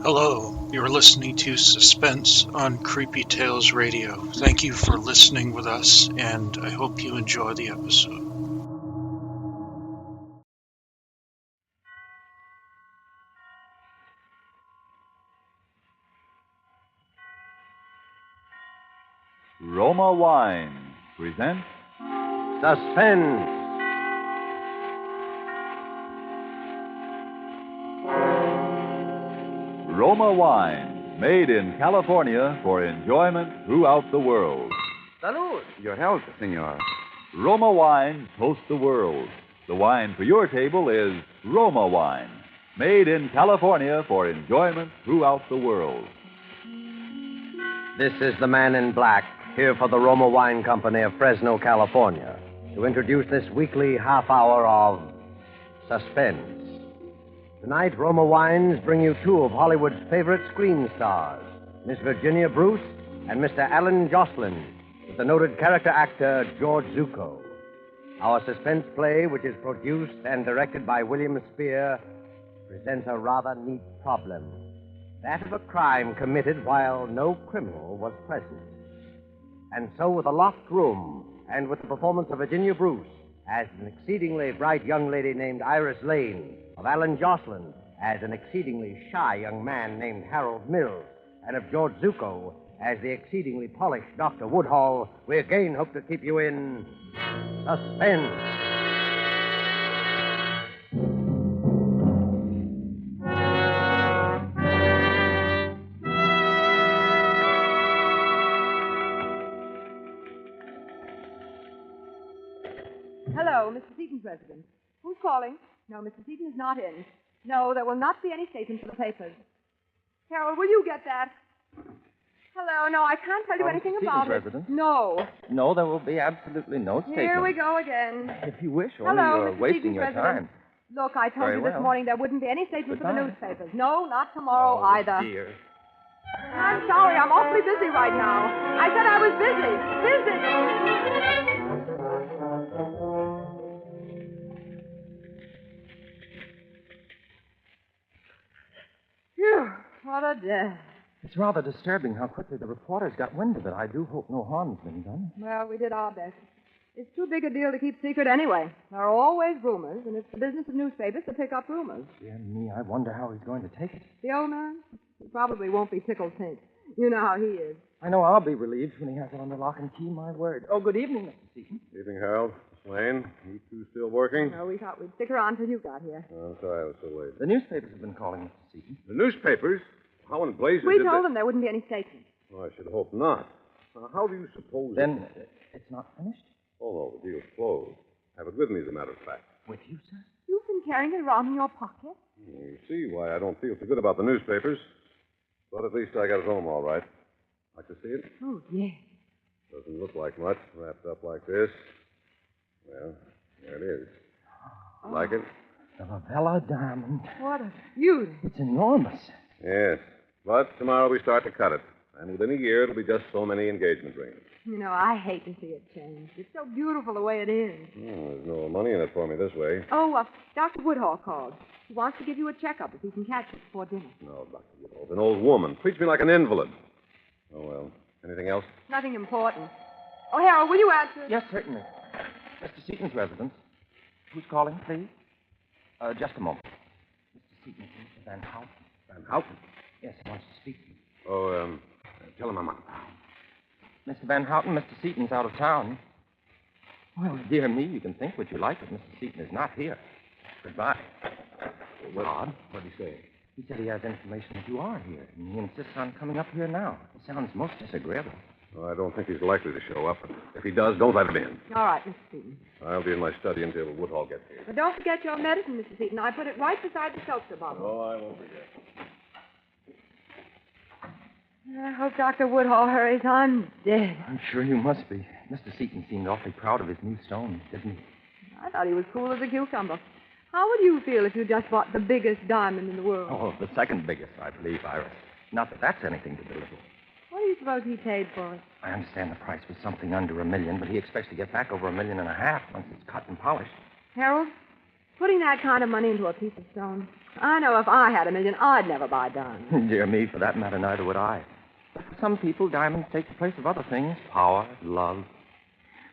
Hello, you're listening to Suspense on Creepy Tales Radio. Thank you for listening with us, and I hope you enjoy the episode. Roma Wine presents Suspense. Roma Wine, made in California for enjoyment throughout the world. Salud. Your health, senor. Roma Wine toast the world. The wine for your table is Roma Wine, made in California for enjoyment throughout the world. This is the man in black, here for the Roma Wine Company of Fresno, California, to introduce this weekly half hour of Suspense. Tonight, Roma Wines bring you two of Hollywood's favorite screen stars, Miss Virginia Bruce and Mr. Alan Jocelyn, with the noted character actor George Zucco. Our suspense play, which is produced and directed by William Spear, presents a rather neat problem. That of a crime committed while no criminal was present. And so, with a locked room, and with the performance of Virginia Bruce as an exceedingly bright young lady named Iris Lane, of Alan Jocelyn as an exceedingly shy young man named Harold Mills, and of George Zucco as the exceedingly polished Dr. Woodhall, we again hope to keep you in suspense. Hello, Mr. Seaton's residence. Who's calling? No, Mr. Seaton is not in. No, there will not be any statement for the papers. Harold, will you get that? Hello, no, I can't tell you anything Mr. about Seaton's it. residence? No. No, there will be absolutely no statement. Here we go again. If you wish, only Hello, you're Mr. wasting Seaton's your residence. time. Look, I told Very you this well. morning there wouldn't be any statement for the Goodbye. newspapers. No, not tomorrow either. Dear. I'm sorry, I'm awfully busy right now. I said I was busy. Phew, what a day. It's rather disturbing how quickly the reporters got wind of it. I do hope no harm's been done. Well, we did our best. It's too big a deal to keep secret anyway. There are always rumors, and it's the business of newspapers to pick up rumors. Dear me, I wonder how he's going to take it. The old man? He probably won't be tickled pink. You know how he is. I know I'll be relieved when he has it under lock and key, my word. Oh, good evening, Mr. Seaton. Evening, Harold. Miss Lane, you two still working? No, we thought we'd stick around till you got here. Oh, I'm sorry I was so late. The newspapers have been calling, Mr. Seaton. The newspapers? How in blazes We did told they... them there wouldn't be any statement. Oh, I should hope not. Now, how do you suppose... Then it's not finished? Oh, no, the deal's closed. Have it with me, as a matter of fact. With you, sir? You've been carrying it around in your pocket? You see why I don't feel so good about the newspapers. But at least I got it home all right. Like to see it? Oh, yes. Doesn't look like much, wrapped up like this. Well, there it is. Like it? The Lavella diamond. What a beauty. It's enormous. Yes. But tomorrow we start to cut it. And within a year, it'll be just so many engagement rings. You know, I hate to see it change. It's so beautiful the way it is. Oh, there's no money in it for me this way. Oh, Dr. Woodhall called. He wants to give you a checkup if he can catch it before dinner. No, Dr. Woodhall. An old woman. Treats me like an invalid. Oh, well. Anything else? Nothing important. Oh, Harold, will you answer? Yes, certainly. Mr. Seaton's residence. Who's calling, please? Just a moment. Mr. Seaton, Mr. Van Houten. Van Houten? Yes, he wants to speak to you. Oh, tell him I'm on. Mr. Van Houten, Mr. Seaton's out of town. Well, dear me, you can think what you like, but Mr. Seaton is not here. Goodbye. Odd. What'd he say? He said he has information that you are here, and he insists on coming up here now. It sounds most disagreeable. Oh, I don't think he's likely to show up. If he does, don't let him in. All right, Mr. Seaton. I'll be in my study until Woodhall gets here. But don't forget your medicine, Mr. Seaton. I put it right beside the seltzer bottle. Oh, I won't forget. I hope Dr. Woodhall hurries. I'm dead. I'm sure you must be. Mr. Seaton seemed awfully proud of his new stone, didn't he? I thought he was cool as a cucumber. How would you feel if you just bought the biggest diamond in the world? Oh, the second biggest, I believe, Iris. Not that that's anything to belittle. What do you suppose he paid for it? I understand the price was something under $1 million, but he expects to get back over $1.5 million once it's cut and polished. Harold, putting that kind of money into a piece of stone, I know if I had $1 million, I'd never buy diamonds. Dear me, for that matter, neither would I. But for some people, diamonds take the place of other things. Power, love.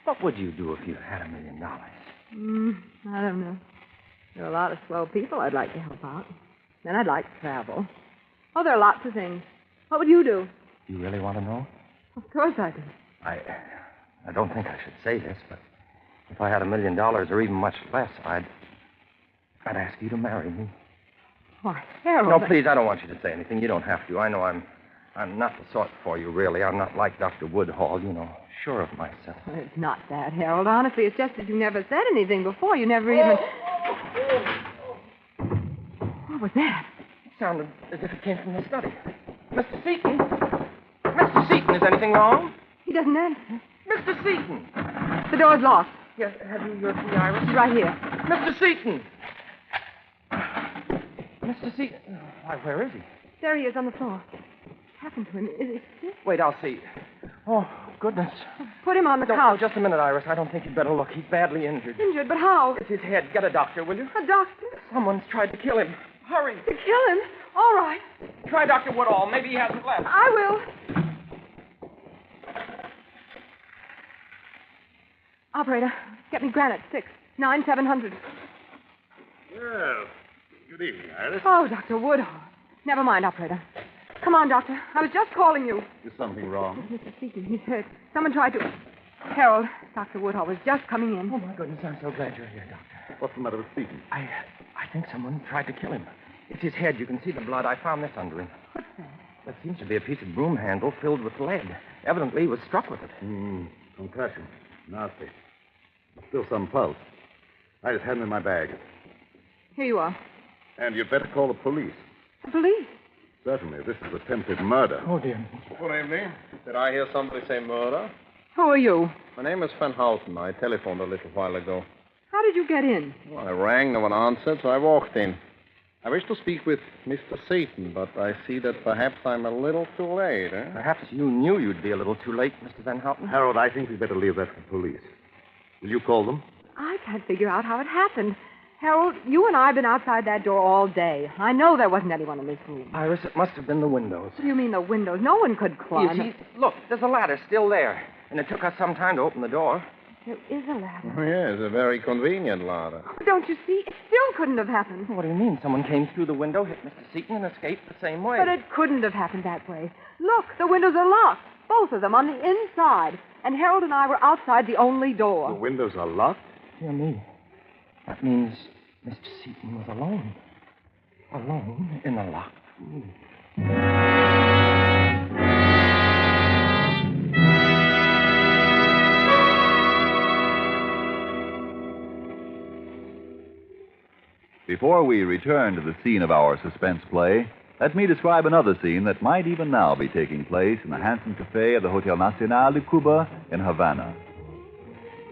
What would you do if you had $1 million? I don't know. There are a lot of swell people I'd like to help out. Then I'd like to travel. Oh, there are lots of things. What would you do? You really want to know? Of course I do. I don't think I should say this, but if I had $1 million or even much less, I'd ask you to marry me. Why, Harold... No, please, I don't want you to say anything. You don't have to. I know I'm not the sort for you, really. I'm not like Dr. Woodhall, sure of myself. It's not that, Harold. Honestly, it's just that you never said anything before. You never even... What was that? It sounded as if it came from the study. Mr. Seaton? Mr. Seaton, is anything wrong? He doesn't answer. Mr. Seaton! The door's locked. Yes, have you your key, Iris? He's right here. Mr. Seaton! Mr. Seaton? Why, where is he? There he is on the floor. What's happened to him? Is he sick? Wait, I'll see. Oh, goodness. Put him on the Don't- couch. Just a minute, Iris. I don't think you'd better look. He's badly injured. Injured, but how? It's his head. Get a doctor, will you? A doctor? Someone's tried to kill him. Hurry. To kill him? All right. Try Dr. Woodall. Maybe he hasn't left. I will. Operator, get me granite, 6, 9, 700. Well, good evening, Iris. Oh, Dr. Woodhall. Never mind, operator. Come on, doctor. I was just calling you. Is something wrong? Mr. Seaton, he's hurt. Someone tried to... Harold, Dr. Woodhall was just coming in. Oh, my goodness. I'm so glad you're here, Doctor. What's the matter with Seaton? I think someone tried to kill him. It's his head. You can see the blood. I found this under him. What's that? That seems to be a piece of broom handle filled with lead. Evidently, he was struck with it. Concussion. Nasty. Still some pulse. I just had him in my bag. Here you are. And you'd better call the police. The police? Certainly, this is attempted murder. Oh, dear. Good evening. Did I hear somebody say murder? Who are you? My name is Van Houten. I telephoned a little while ago. How did you get in? Well, I rang, no one answered, so I walked in. I wish to speak with Mr. Seaton, but I see that perhaps I'm a little too late, eh? Perhaps you knew you'd be a little too late, Mr. Van Houten. Harold, I think we'd better leave that to the police. Will you call them? I can't figure out how it happened. Harold, you and I have been outside that door all day. I know there wasn't anyone in this room. Iris, it must have been the windows. What do you mean the windows? No one could climb. You see, look, there's a ladder still there. And it took us some time to open the door. There is a ladder. Oh, yes, a very convenient ladder. Don't you see? It still couldn't have happened. What do you mean? Someone came through the window, hit Mr. Seaton, and escaped the same way. But it couldn't have happened that way. Look, the windows are locked. Both of them on the inside. And Harold and I were outside the only The door. windows are locked? Dear me. That means Mr. Seaton was alone. Alone in a locked room. Before we return to the scene of our suspense play, let me describe another scene that might even now be taking place in the handsome cafe of the Hotel Nacional de Cuba in Havana.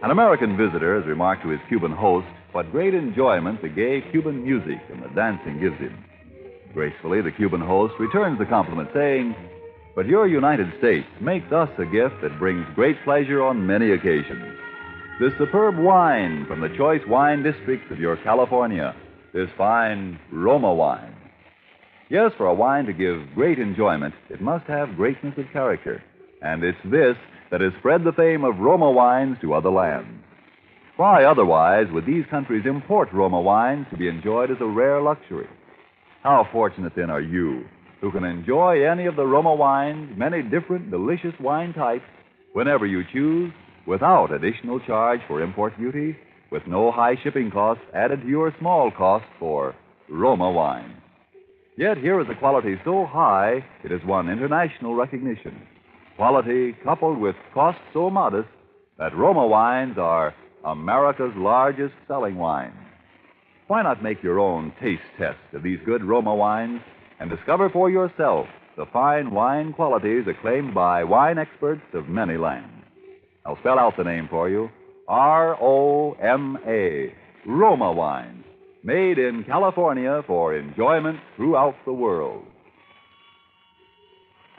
An American visitor has remarked to his Cuban host what great enjoyment the gay Cuban music and the dancing gives him. Gracefully, the Cuban host returns the compliment, saying, "But your United States makes us a gift that brings great pleasure on many occasions. This superb wine from the choice wine districts of your California, this fine Roma wine. Yes, for a wine to give great enjoyment, it must have greatness of character. And it's this that has spread the fame of Roma wines to other lands. Why otherwise would these countries import Roma wines to be enjoyed as a rare luxury? How fortunate, then, are you who can enjoy any of the Roma wines, many different delicious wine types, whenever you choose, without additional charge for import duty, with no high shipping costs added to your small cost for Roma wine. Yet here is a quality so high it has won international recognition. Quality coupled with cost so modest that Roma wines are America's largest selling wines. Why not make your own taste test of these good Roma wines and discover for yourself the fine wine qualities acclaimed by wine experts of many lands? I'll spell out the name for you. R-O-M-A, Roma wine, made in California for enjoyment throughout the world.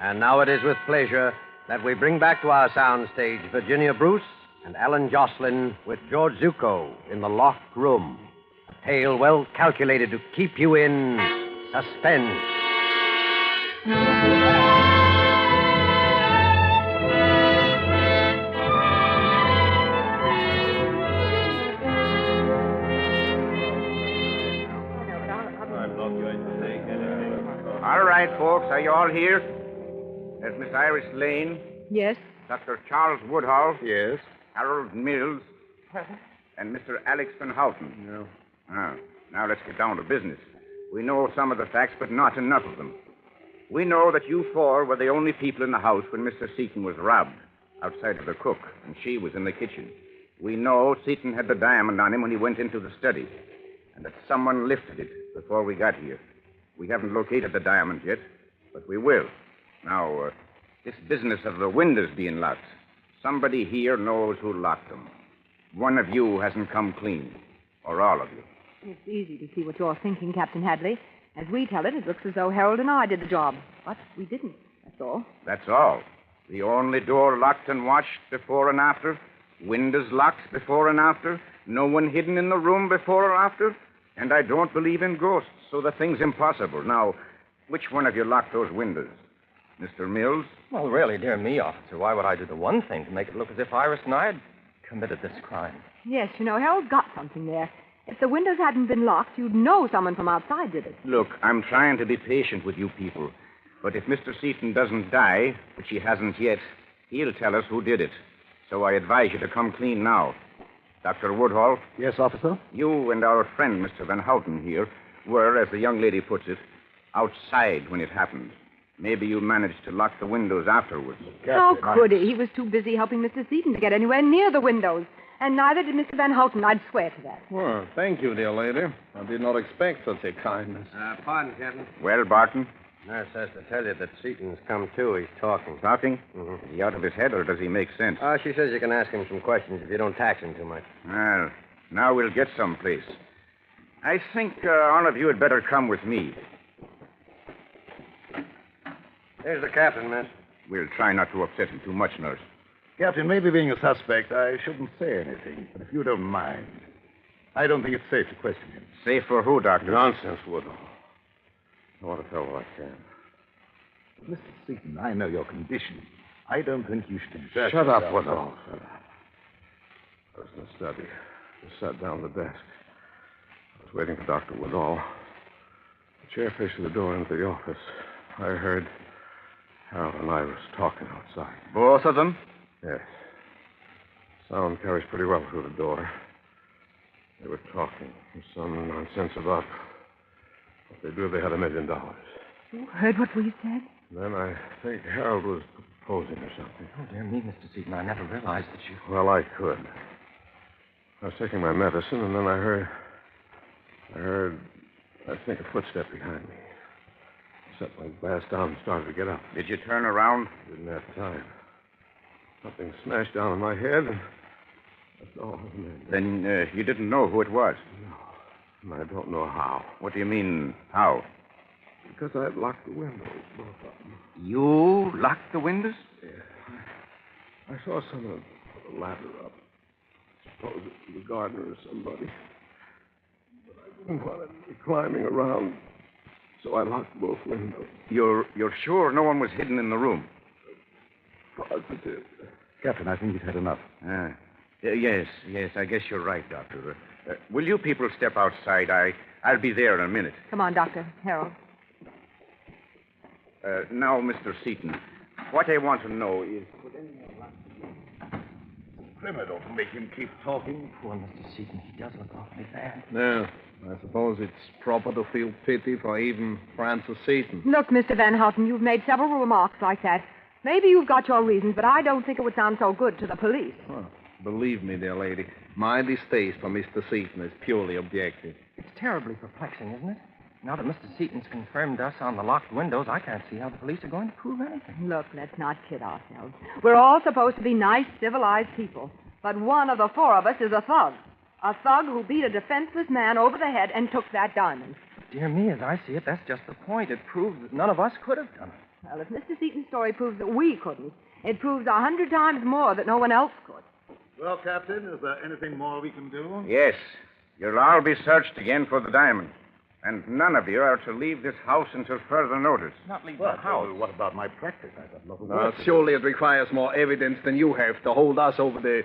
And now it is with pleasure that we bring back to our soundstage Virginia Bruce and Alan Jocelyn with George Zucco in The Locked Room. tale well calculated to keep you in suspense. All right, folks, are you all here? There's Miss Iris Lane, Yes? Dr. Charles Woodhull, Yes. Harold Mills, and Mr. Alex Van Houten. No. Now let's get down to business. We know some of the facts, but not enough of them. We know that you four were the only people in the house when Mr. Seaton was robbed, outside of the cook, and she was in the kitchen. We know Seaton had the diamond on him when he went into the study, and that someone lifted it before we got here. We haven't located the diamond yet, but we will. Now, this business of the windows being locked, somebody here knows who locked them. One of you hasn't come clean, or all of you. It's easy to see what you're thinking, Captain Hadley. As we tell it, it looks as though Harold and I did the job. But we didn't, that's all. That's all. The only door locked and watched before and after, windows locked before and after, no one hidden in the room before or after, and I don't believe in ghosts, so the thing's impossible. Now, which one of you locked those windows? Mr. Mills? Well, really, dear me, officer, why would I do the one thing to make it look as if Iris and I had committed this crime? Yes, Harold's got something there. If the windows hadn't been locked, you'd know someone from outside did it. Look, I'm trying to be patient with you people. But if Mr. Seaton doesn't die, which he hasn't yet, he'll tell us who did it. So I advise you to come clean now. Dr. Woodhull? Yes, officer? You and our friend, Mr. Van Houten here, were, as the young lady puts it, outside when it happened. Maybe you managed to lock the windows afterwards. How could he? He was too busy helping Mr. Seaton to get anywhere near the windows. And neither did Mr. Van Houten, I'd swear to that. Well, thank you, dear lady. I did not expect such a kindness. Pardon, Captain. Well, Barton? Nurse says to tell you that Seaton's come to. He's talking. Talking? Mm-hmm. Is he out of his head, or does he make sense? She says you can ask him some questions if you don't tax him too much. Well, now we'll get someplace. I think all of you had better come with me. There's the captain, miss. We'll try not to upset him too much, Nurse. Captain, maybe being a suspect, I shouldn't say anything. But if you don't mind, I don't think it's safe to question him. Safe for who, Doctor? Nonsense, Woodhull. I want to tell what I can. Mr. Seaton, I know your condition. I don't think you should exert Shut up, yourself. Woodhull. Shut up. I was in the study. Just sat down at the desk. I was waiting for Dr. Woodhull. The chair facing the door into the office. I heard Harold and Iris talking outside. Both of them? Yes. Sound carries pretty well through the door. They were talking. Some nonsense about what they do if they had $1 million. You heard what we said? Then I think Harold was proposing or something. Oh, dear me, Mr. Seaton, I never realized that you... Well, I could. I was taking my medicine, and then I heard, I think, a footstep behind me. I set my glass down and started to get up. Did you turn around? Didn't have time. Something smashed down on my head, and that's all. Then you didn't know who it was? No. And I don't know how. What do you mean, how? Because I had locked the windows, both of them. You locked the windows? Yeah. I saw someone put a ladder up. Suppose it was the gardener or somebody. But I didn't want to be climbing around, so I locked both windows. You're sure no one was hidden in the room? Positive. Captain, I think you've had enough. Yes, I guess you're right, Doctor. Will you people step outside? I'll be there in a minute. Come on, Doctor. Harold. Now, Mr. Seaton, what I want to know is... Criminal to make him keep talking. Poor Mr. Seaton, he does look awfully bad. Yeah, I suppose it's proper to feel pity for even Francis Seaton. Look, Mr. Van Houten, you've made several remarks like that. Maybe you've got your reasons, but I don't think it would sound so good to the police. Well, believe me, dear lady, my distaste for Mr. Seaton is purely objective. It's terribly perplexing, isn't it? Now that Mr. Seaton's confirmed us on the locked windows, I can't see how the police are going to prove anything. Look, let's not kid ourselves. We're all supposed to be nice, civilized people. But one of the four of us is a thug. A thug who beat a defenseless man over the head and took that diamond. Dear me, as I see it, that's just the point. It proves that none of us could have done it. Well, if Mr. Seaton's story proves that we couldn't, it proves 100 times more that no one else could. Well, Captain, is there anything more we can do? Yes. You'll all be searched again for the diamond. And none of you are to leave this house until further notice. Not leave the house. What about my practice? I've got nothing Surely it requires more evidence than you have to hold us over the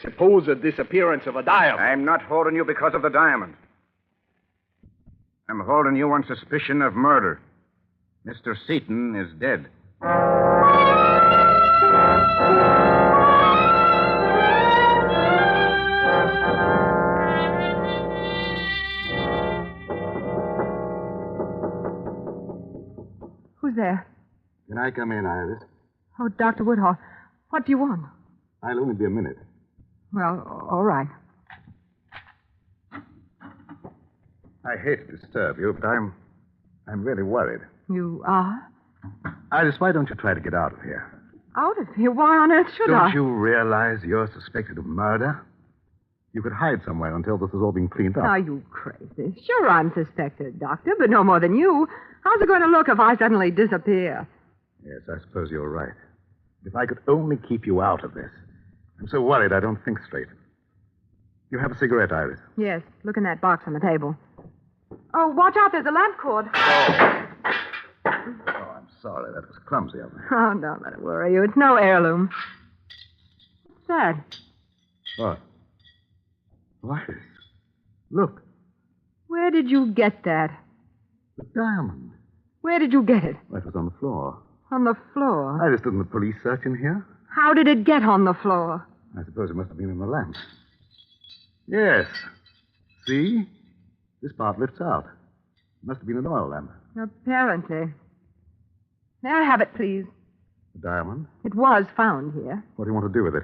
supposed disappearance of a diamond. I'm not holding you because of the diamond. I'm holding you on suspicion of murder. Mr. Seaton is dead. Who's there? Can I come in, Iris? Oh, Dr. Woodhall. What do you want? I'll only be a minute. Well, all right. I hate to disturb you, but I'm really worried. You are? Iris, why don't you try to get out of here? Out of here? Why on earth should I? Don't you realize you're suspected of murder? You could hide somewhere until this has all been cleaned up. Are you crazy? Sure, I'm suspected, Doctor, but no more than you. How's it going to look if I suddenly disappear? Yes, I suppose you're right. If I could only keep you out of this. I'm so worried I don't think straight. You have a cigarette, Iris? Yes, look in that box on the table. Oh, watch out, there's a lamp cord. Oh, I'm sorry. That was clumsy of me. Oh, don't let it worry you. It's no heirloom. What's that? What? Iris, look, Where did you get that? the diamond. Where did you get it? That was on the floor. On the floor. Iris, didn't the police search in here? How did it get on the floor? I suppose it must have been in the lamp. Yes. See? This part lifts out. It must have been an oil lamp. Apparently. May I have it, please? The diamond? It was found here. What do you want to do with it?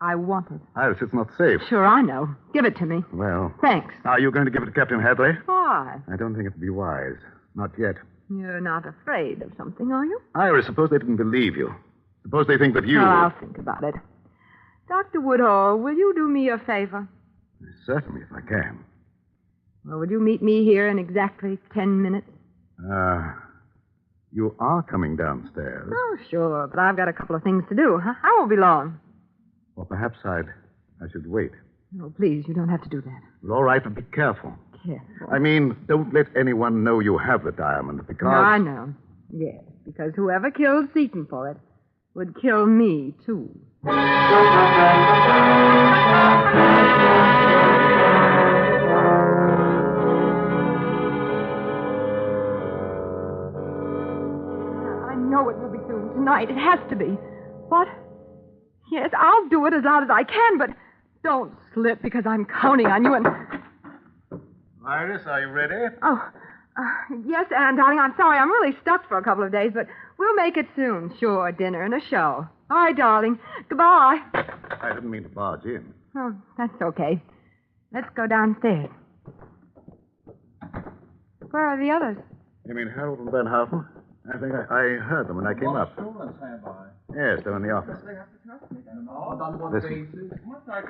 I want it. Iris, it's not safe. Sure, I know. Give it to me. Well, Thanks. are you going to give it to Captain Hadley? Why? I don't think it would be wise. Not yet. You're not afraid of something, are you? Iris, suppose they didn't believe you. Suppose they think that you... Well, I'll think about it. Dr. Woodhall, will you do me a favor? Certainly, if I can. Well, would you meet me here in exactly 10 minutes? You are coming downstairs. Oh, sure, but I've got a couple of things to do. Huh? I won't be long. Or perhaps I should wait. Oh, please, you don't have to do that. Well, all right, but be careful. Careful. I mean, don't let anyone know you have the diamond, because... No, I know. Yes, because whoever killed Seaton for it would kill me, too. I know it will be soon. Tonight. It has to be. What? Yes, I'll do it as loud as I can, but don't slip because I'm counting on you and... Iris, are you ready? Oh, yes, Anne, darling, I'm sorry. I'm really stuck for a couple of days, but we'll make it soon. Sure, dinner and a show. All right, darling. Goodbye. I didn't mean to barge in. Oh, that's okay. Let's go downstairs. Where are the others? You mean Harold and Van Houten? I think I heard them when I came up. Yes, they're in the office. Listen.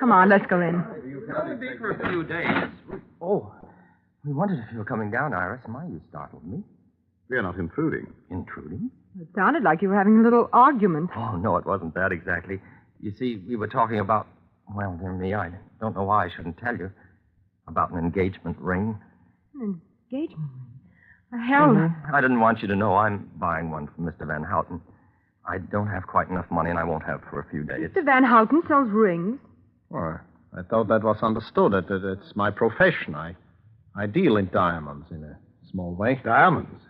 Come on, let's go in. It'll only be for a few days. Oh, we wondered if you were coming down, Iris. My, you startled me. We're not intruding. Intruding? It sounded like you were having a little argument. Oh, no, it wasn't that exactly. You see, we were talking about, well, dear me, I don't know why I shouldn't tell you, about an engagement ring. An engagement ring? Harold. I didn't want you to know I'm buying one from Mr. Van Houten. I don't have quite enough money, and I won't have for a few days. Mr. Van Houten sells rings. Well, I thought that was understood. It's my profession. I deal in diamonds in a small way. Diamonds?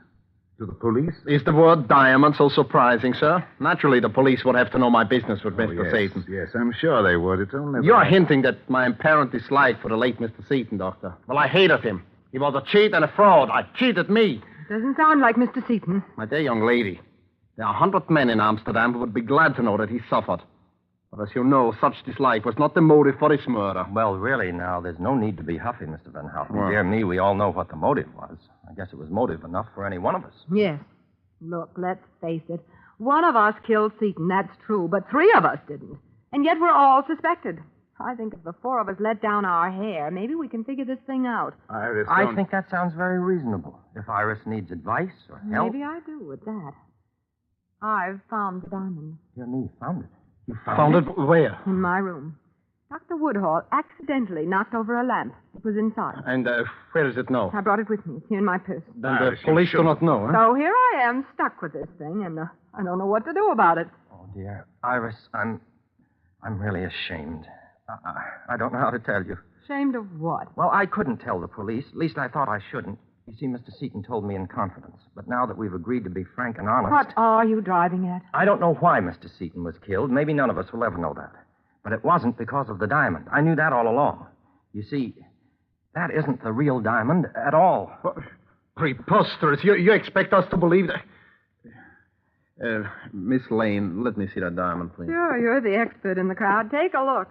To the police? Is the word diamond so surprising, sir? Naturally, the police would have to know my business with Mr. Seaton. Yes, I'm sure they would. It's only... You're hinting that my apparent dislike for the late Mr. Seaton, Doctor. Well, I hated him. He was a cheat and a fraud. I cheated me. Doesn't sound like Mr. Seaton. My dear young lady, there are 100 men in Amsterdam who would be glad to know that he suffered. But as you know, such dislike was not the motive for his murder. Well, really, now, there's no need to be huffy, Mr. Van Houten. Well. Dear me, we all know what the motive was. I guess it was motive enough for any one of us. Yes. Look, let's face it. One of us killed Seaton, that's true, but 3 of us didn't. And yet we're all suspected. I think if the 4 of us let down our hair, maybe we can figure this thing out. Iris, I think that sounds very reasonable. If Iris needs advice or help... Maybe I do with that. I've found the diamond Dear me, found it. You Found it where? in my room. Dr. Woodhall accidentally knocked over a lamp. It was inside. And where is it now? I brought it with me. It's here in my purse. Then the police do not know, huh? So here I am, stuck with this thing, and I don't know what to do about it. Oh, dear. Iris, I'm really ashamed. I don't know how to tell you. Ashamed of what? Well, I couldn't tell the police. At least I thought I shouldn't. You see, Mr. Seaton told me in confidence. But now that we've agreed to be frank and honest... What are you driving at? I don't know why Mr. Seaton was killed. Maybe none of us will ever know that. But it wasn't because of the diamond. I knew that all along. You see, that isn't the real diamond at all. What? Preposterous. You expect us to believe that? Miss Lane, let me see that diamond, please. Sure, you're the expert in the crowd. Take a look.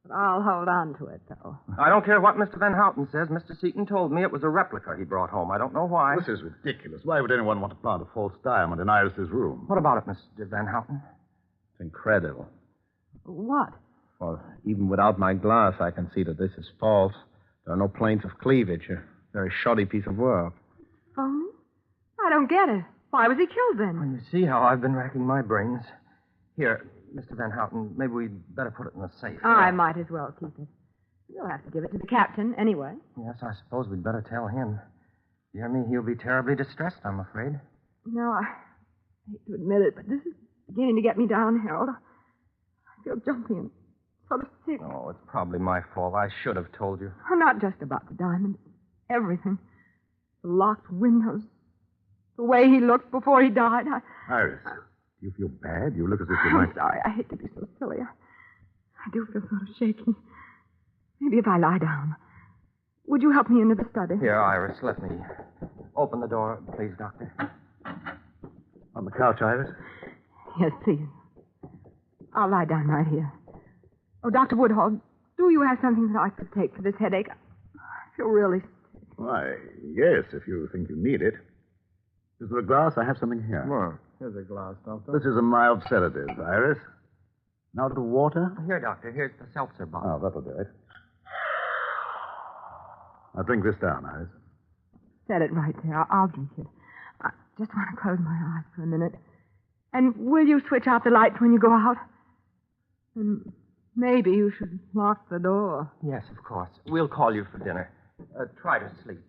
But I'll hold on to it, though. I don't care what Mr. Van Houten says. Mr. Seaton told me it was a replica he brought home. I don't know why. This is ridiculous. Why would anyone want to plant a false diamond in Iris's room? What about it, Mr. Van Houten? It's incredible. What? Well, even without my glass, I can see that this is false. There are no planes of cleavage. A very shoddy piece of work. Phony? I don't get it. Why was he killed then? Well, you see how I've been racking my brains. Here, Mr. Van Houten, maybe we'd better put it in the safe. I might as well keep it. You'll have to give it to the captain anyway. Yes, I suppose we'd better tell him. Dear me, he'll be terribly distressed, I'm afraid. No, I hate to admit it, but this is beginning to get me down, Harold. I feel jumpy and sort of sick. Oh, it's probably my fault. I should have told you. Not just about the diamond. Everything. The locked windows. The way he looked before he died. Iris, do you feel bad? You look as if you I'm might... sorry. I hate to be so silly. I do feel sort of shaky. Maybe if I lie down. Would you help me into the study? Here, Iris, let me open the door, please, Doctor. On the couch, Iris? Yes, please. I'll lie down right here. Oh, Dr. Woodhall, do you have something that I could take for this headache? I feel really sick. Why, yes, if you think you need it. Is there a glass? I have something here. Well, here's a glass, Doctor. This is a mild sedative, Iris. Now to water? Here, Doctor. Here's the seltzer bottle. Oh, that'll do it. Now drink this down, Iris. Set it right there. I'll drink it. I just want to close my eyes for a minute. And will you switch out the lights when you go out? And maybe you should lock the door. Yes, of course. We'll call you for dinner. Try to sleep.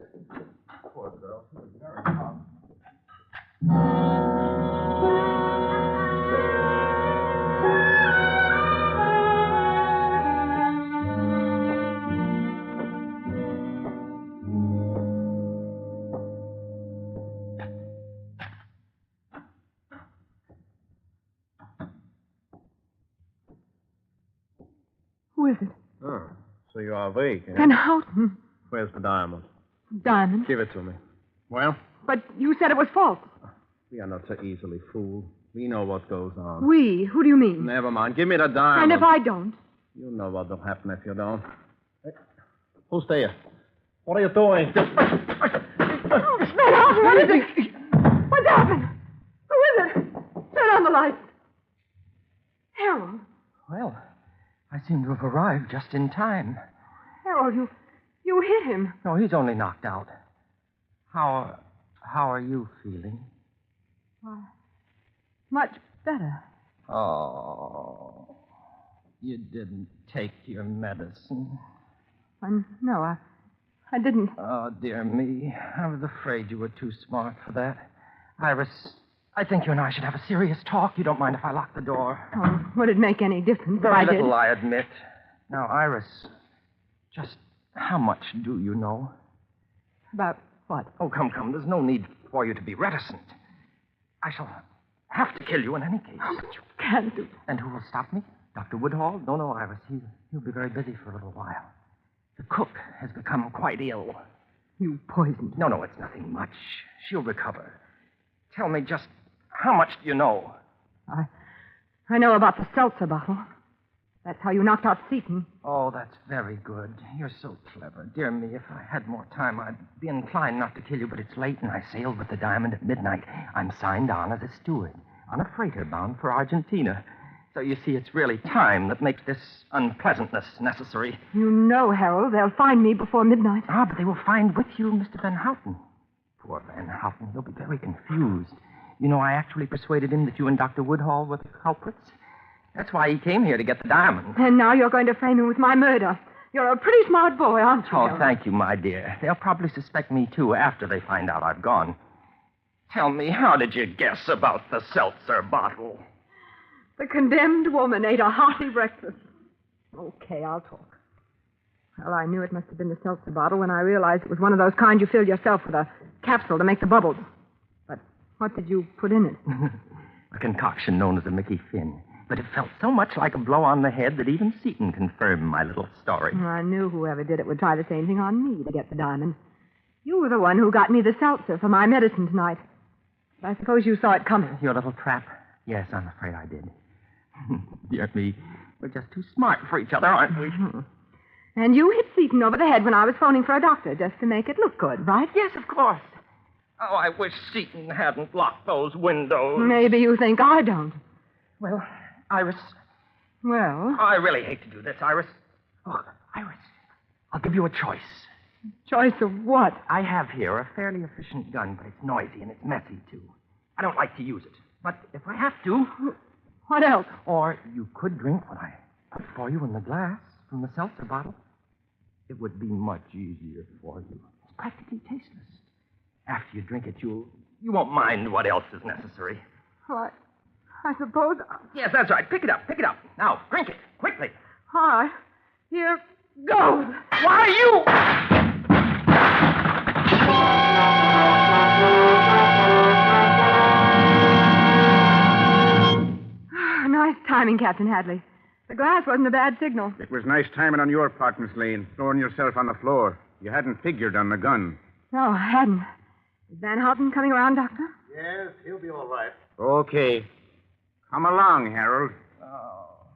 Poor girl. She was very calm. Who is it? Oh, so you are awake, eh? Van Houten. Where's the diamond? Diamond. Give it to me. Well? But you said it was false. We are not so easily fooled. We know what goes on. We? Who do you mean? Never mind. Give me the diamond. And if I don't? You know what will happen if you don't. Hey, who's there? What are you doing? Van Houten, what is it? What's happened? Who is it? Turn on the lights. Harold. Well, I seem to have arrived just in time. Harold, you hit him. No, he's only knocked out. How are you feeling? Much better. Oh, you didn't take your medicine. No, I didn't. Oh, dear me. I was afraid you were too smart for that. Iris, I think you and I should have a serious talk. You don't mind if I lock the door? Oh, would it make any difference if Very I did? little, I admit. Now, Iris, just how much do you know? About what? Oh, come. There's no need for you to be reticent. I shall have to kill you in any case. Oh, but you can't do that. And who will stop me? Dr. Woodhall? No, Iris. He'll be very busy for a little while. The cook has become quite ill. You poisoned her. No, it's nothing much. She'll recover. Tell me just how much do you know? I know about the seltzer bottle. That's how you knocked out Seaton. Oh, that's very good. You're so clever. Dear me, if I had more time, I'd be inclined not to kill you, but it's late, and I sailed with the diamond at midnight. I'm signed on as a steward on a freighter bound for Argentina. So you see, it's really time that makes this unpleasantness necessary. You know, Harold, they'll find me before midnight. Ah, but they will find with you Mr. Van Houten. Poor Van Houten. He'll be very confused. You know, I actually persuaded him that you and Dr. Woodhall were the culprits. That's why he came here, to get the diamond. And now you're going to frame him with my murder. You're a pretty smart boy, aren't you? Oh, Harold? thank you, my dear. They'll probably suspect me, too, after they find out I've gone. Tell me, how did you guess about the seltzer bottle? The condemned woman ate a hearty breakfast. Okay, I'll talk. Well, I knew it must have been the seltzer bottle when I realized it was one of those kind you fill yourself with a capsule to make the bubbles. But what did you put in it? A concoction known as a Mickey Finn. But it felt so much like a blow on the head that even Seton confirmed my little story. I knew whoever did it would try the same thing on me to get the diamond. You were the one who got me the seltzer for my medicine tonight. But I suppose you saw it coming. Your little trap? Yes, I'm afraid I did. Dear me, we're just too smart for each other, aren't we? And you hit Seton over the head when I was phoning for a doctor, just to make it look good, right? Yes, of course. Oh, I wish Seton hadn't locked those windows. Maybe you think I don't. Well, Iris. Well? I really hate to do this, Iris. Oh, Iris, I'll give you a choice. Choice of what? I have here a fairly efficient gun, but it's noisy and it's messy, too. I don't like to use it. But if I have to... What else? Or you could drink what I put for you in the glass from the seltzer bottle. It would be much easier for you. It's practically tasteless. After you drink it, you won't mind what else is necessary. What? I suppose... Yes, that's right. Pick it up. Pick it up. Now, drink it. Quickly. All right. Here goes. Why, you... Nice timing, Captain Hadley. The glass wasn't a bad signal. It was nice timing on your part, Miss Lane, throwing yourself on the floor. You hadn't figured on the gun. No, I hadn't. Is Van Houten coming around, Doctor? Yes, he'll be all right. Okay. Come along, Harold. Oh,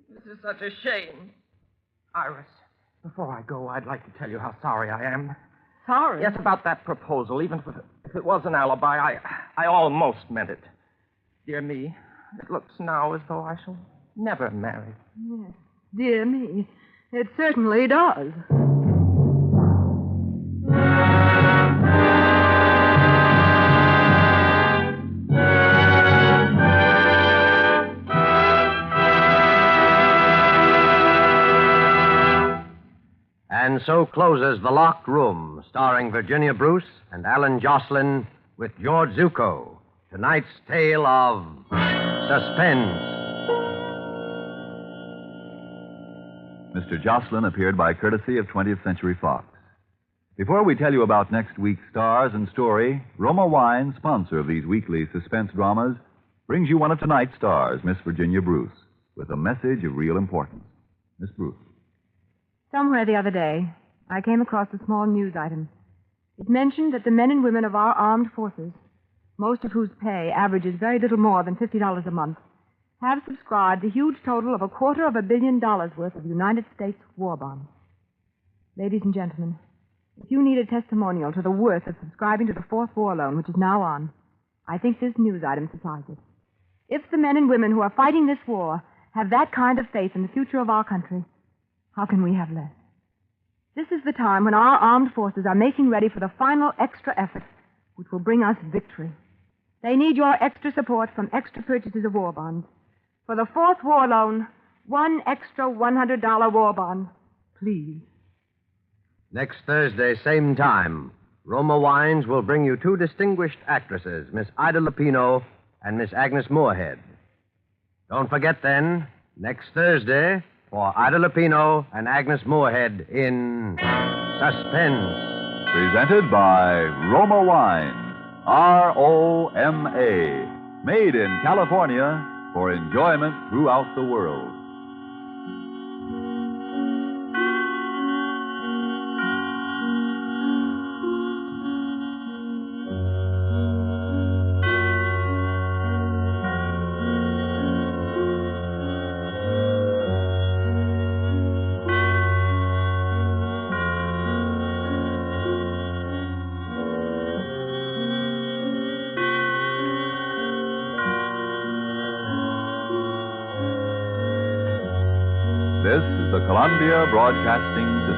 this is such a shame. Iris, before I go, I'd like to tell you how sorry I am. Sorry? Yes, about that proposal. Even if it was an alibi, I almost meant it. Dear me, it looks now as though I shall never marry. Yes. Dear me. It certainly does. And so closes The Locked Room, starring Virginia Bruce and Alan Jocelyn with George Zucco. Tonight's tale of Suspense. Mr. Jocelyn appeared by courtesy of 20th Century Fox. Before we tell you about next week's stars and story, Roma Wine, sponsor of these weekly suspense dramas, brings you one of tonight's stars, Miss Virginia Bruce, with a message of real importance. Miss Bruce. Somewhere the other day, I came across a small news item. It mentioned that the men and women of our armed forces, most of whose pay averages very little more than $50 a month, have subscribed a huge total of $250 million worth of United States war bonds. Ladies and gentlemen, if you need a testimonial to the worth of subscribing to the Fourth War Loan, which is now on, I think this news item supplies it. If the men and women who are fighting this war have that kind of faith in the future of our country, how can we have less? This is the time when our armed forces are making ready for the final extra effort, which will bring us victory. They need your extra support from extra purchases of war bonds. For the Fourth War Loan, one extra $100 war bond, please. Next Thursday, same time, Roma Wines will bring you two distinguished actresses, Miss Ida Lupino and Miss Agnes Moorehead. Don't forget, then, next Thursday, for Ida Lupino and Agnes Moorehead in Suspense. Presented by Roma Wine, R-O-M-A, made in California for enjoyment throughout the world. This is the Columbia Broadcasting System.